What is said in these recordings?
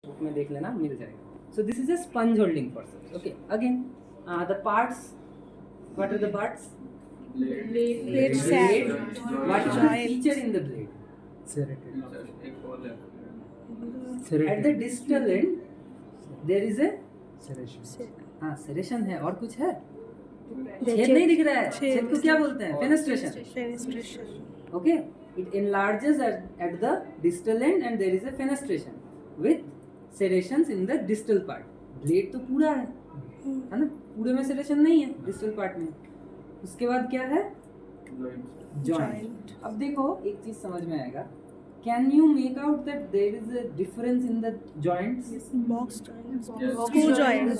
में देख लेना मिल जाएगा. So this is a sponge holding forceps. Okay, again the parts. What are the parts? Blade Blade. sac. What is the Joint. feature in the blade? At the distal end there is a serration है. और कुछ है? छेद नहीं दिख रहा है. छेद को क्या बोलते हैं? Fenestration. Fenestration. Okay, it enlarges at the distal end and there is a fenestration with serrations in the distal part. Blade तो पूरा है ना? पूरे में serration नहीं है distal part में. उसके बाद क्या है? Joint. अब देखो एक चीज समझ में आएगा. Can you make out that there is a difference in the joints? Box joint. Screw joint.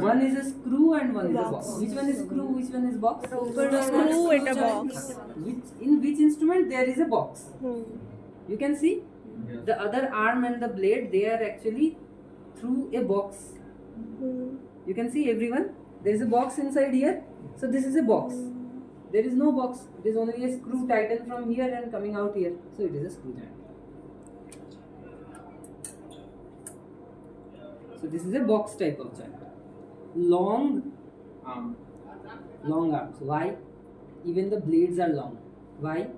One is a screw and one is a box. Which one is screw? Which one is box? Screw and a box. In which instrument there is a box? You can see the other arm and the blade, they are actually through a box. You can see everyone, there is a box inside here. So this is a box. There is no box. It is only a screw tightened from here and coming out here. So it is a screw joint. So this is a box type of joint. Long arms. Why? Even the blades are long. Why?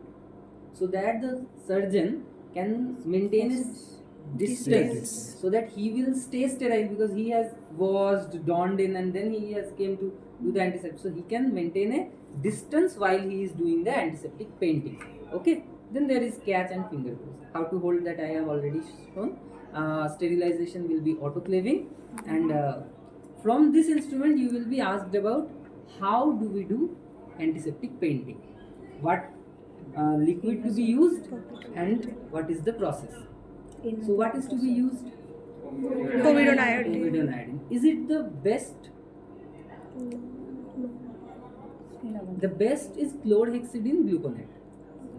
So that the surgeon can maintain his distance, so that he will stay sterile, because he has washed, donned in, and then he has came to do the antiseptic. So he can maintain a distance while he is doing the antiseptic painting. Okay. Then there is catch and finger gloves. How to hold that I have already shown. Sterilization will be autoclaving, and from this instrument you will be asked about how do we do antiseptic painting, what liquid to be used, and what is the process. So what is to be used? Povidone iodine. Povidone iodine. Is it the best? The best is chlorhexidine gluconate.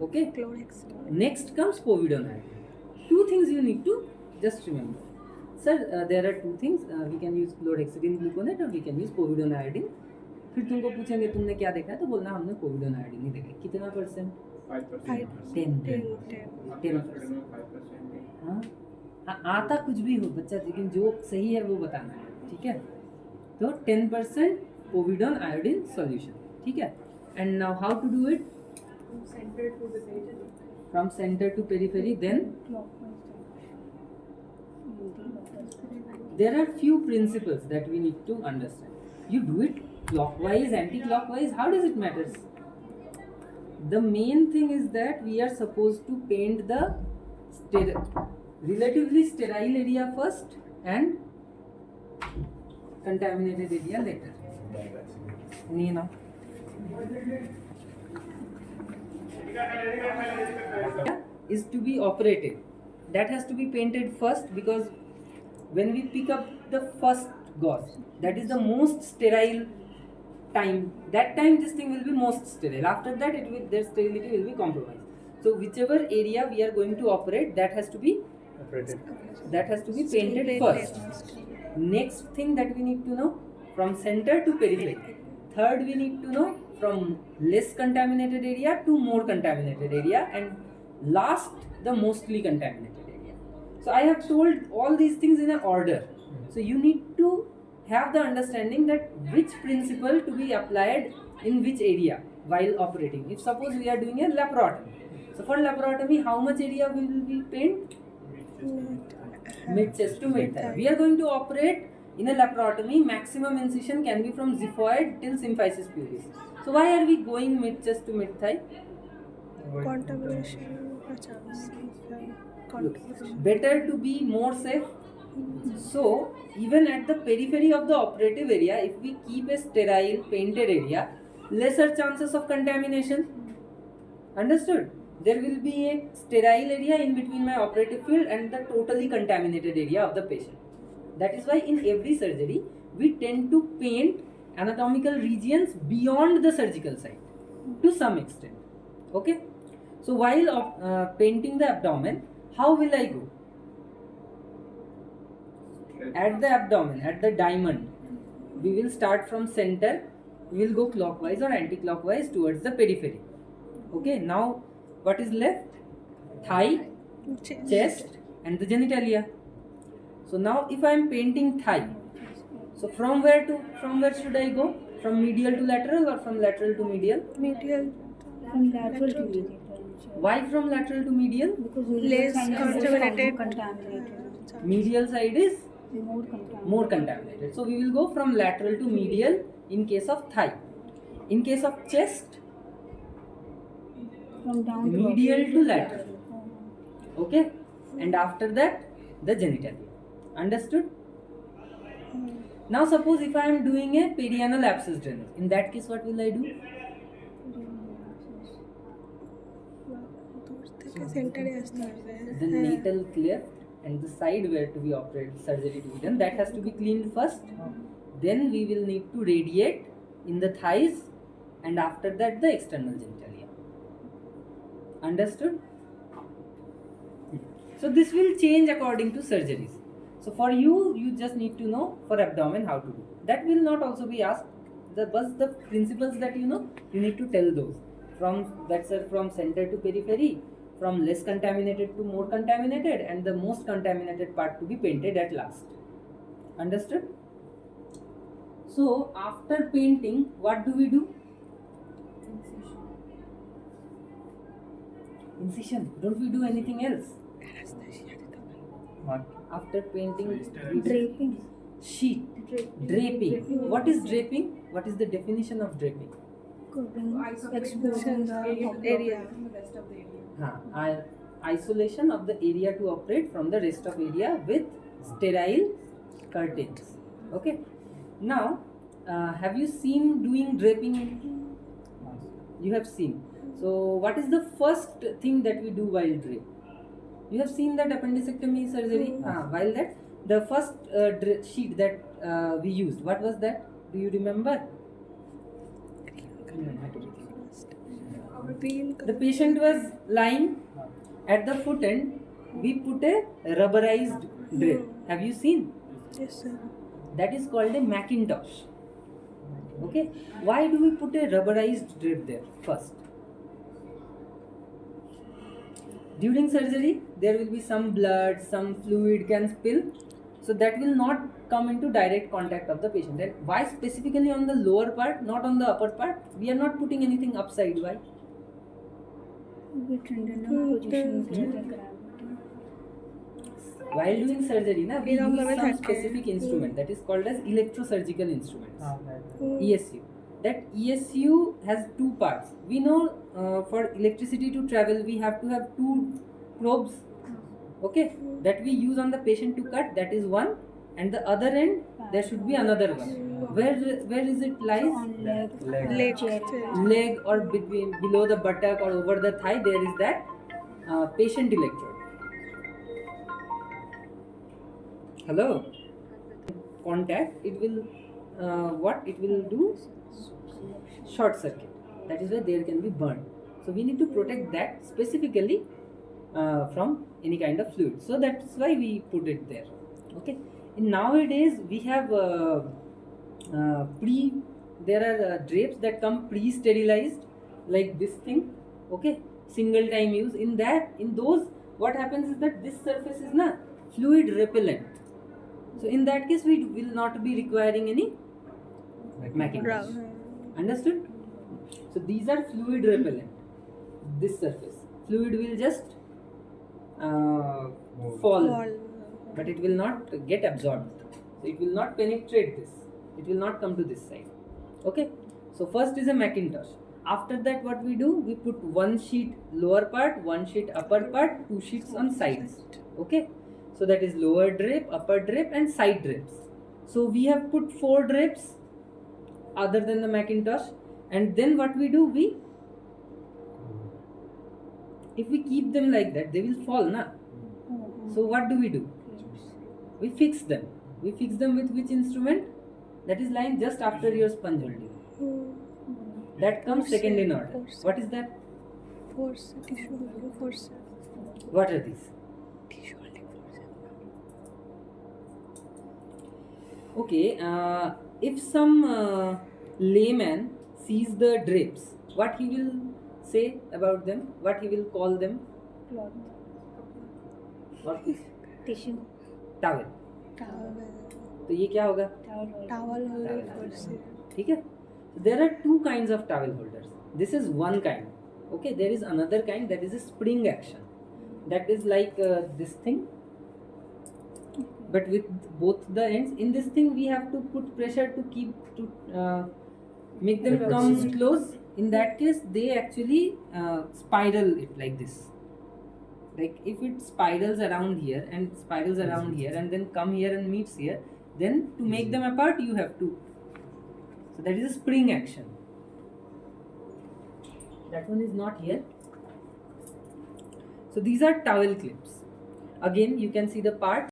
Okay. Chlorhexidine. Next comes povidone iodine. Two things you need to just remember. Sir, there are two things. We can use chlorhexidine gluconate or we can use povidone iodine. फिर तुमको पूछेंगे तुमने क्या देखा है, तो बोलना हमने पोविडोन आयोडीन ही देखा. कितना परसेंट? 10%. हाँ, आता कुछ भी हो बच्चा, लेकिन जो सही है वो बताना है. ठीक है, तो 10% पोविडोन आयोडीन सॉल्यूशन. ठीक है. And now how to do it? From centre to periphery. Then there are few principles that we need to understand. You do it clockwise, anti-clockwise, how does it matter? The main thing is that we are supposed to paint the relatively sterile area first and contaminated area later. Nina. Is to be operated. That has to be painted first, because when we pick up the first gauze, that is the most sterile time. That time this thing will be most sterile. After that their sterility will be compromised. So whichever area we are going to operate, that has to be painted first. Next thing that we need to know, from center to periphery. Third, we need to know from less contaminated area to more contaminated area, and last, the mostly contaminated area. So I have told all these things in an order. So you need to have the understanding that which principle to be applied in which area while operating. If suppose we are doing a laparotomy, so for laparotomy, how much area we will be paint? Mid chest to mid thigh. We are going to operate in a laparotomy. Maximum incision can be from xiphoid till symphysis pubis. So why are we going mid chest to mid thigh? Contamination. Look, better to be more safe. So even at the periphery of the operative area, if we keep a sterile painted area, lesser chances of contamination. Understood? There will be a sterile area in between my operative field and the totally contaminated area of the patient. That is why in every surgery we tend to paint anatomical regions beyond the surgical site to some extent. Okay. So while painting the abdomen, how will I go? At the abdomen, at the diamond, we will start from center. We will go clockwise or anti-clockwise towards the periphery. Okay. Now what is left? Thigh, chest, and the genitalia. So now if I am painting thigh, so from where should I go? From medial to lateral or from lateral to medial? Medial. From lateral to medial. Why from lateral to medial? Because Less contaminated. contaminated. Medial side is More contaminated. more contaminated. So we will go from lateral to medial in case of thigh. In case of chest, From down to medial up. to lateral. Okay? And after that, the genitalia. Understood? Now suppose if I am doing a perianal abscess drainage, in that case what will I do? থেকে সেন্টারে আসতে হবে The natal cleft and the side where to be operated, surgery to be done, that has to be cleaned first. Then we will need to radiate in the thighs and after that the external genitalia. Understood? So this will change according to surgeries. So for you just need to know for abdomen how to do. That will not also be asked. But the principles that you know, you need to tell those. From center to periphery, from less contaminated to more contaminated, and the most contaminated part to be painted at last. Understood? So after painting, what do we do? Incision. Don't we do anything else? After painting, we do Draping. sheet. Draping. What is draping? What is the definition of draping? Exposing the area. Isolation of the area to operate from the rest of area with sterile curtains. Okay. Now, have you seen doing draping? You have seen. So, what is the first thing that we do while drape? You have seen that appendicectomy surgery. While that, the first sheet that we used, what was that? Do you remember? The patient was lying at the foot end. We put a rubberized drape. Have you seen? Yes, sir. That is called a Macintosh. Okay. Why do we put a rubberized drape there first? During surgery, there will be some blood, some fluid can spill. So that will not come into direct contact of the patient. And why specifically on the lower part, not on the upper part? We are not putting anything upside. Why? With tendon positions like gravity. While doing surgery, we use এরকম ভাবে some থাকে। specific instrument that is called as electrosurgical instruments. ESU. That ESU has two parts. We know for electricity to travel, we have to have two probes, okay, that we use on the patient to cut. That is one, and the other end there should be another one. Where is it lies? On leg. Leg. Leg or between below the buttock or over the thigh. There is that patient electrode. Hello. Contact. It will what it will do? Short circuit. That is why there can be burn. So we need to protect that specifically from any kind of fluid. So that's why we put it there. Okay. In nowadays we have there are drapes that come pre-sterilized like this thing. Okay. Single time use. In those what happens is that this surface is fluid repellent. So in that case we will not be requiring any Macintosh. Understood? So these are fluid repellent. This surface fluid will just fall, but it will not get absorbed. So it will not penetrate this. It will not come to this side. Okay. So first is a Macintosh. After that, what we do? We put one sheet lower part, one sheet upper part, two sheets on sides. Okay. So that is lower drape, upper drape, and side drapes. So we have put 4 drapes other than the Macintosh. And then what we do, if we keep them like that, they will fall, So what do? We fix them. We fix them with which instrument? That is lying just after your sponge holding. That comes second in order. What is that? Force. Tissue. Force. What are these? Tissue holding force. Okay. If some layman sees the drapes, what he will say about them? What he will call them? Cloth. What is Tissue. towel? तो ये क्या होगा? Towel holder forces. ठीक है. There are two kinds of towel holders. This is one kind. Okay, there is another kind, that is a spring action. That is like this thing, but with both the ends. In this thing, we have to put pressure to make them come close. In that case, they actually spiral it like this. Like if it spirals around here and spirals around here and then come here and meets here, then to make them apart, you have to. So that is a spring action. That one is not here. So these are towel clips. Again, you can see the part.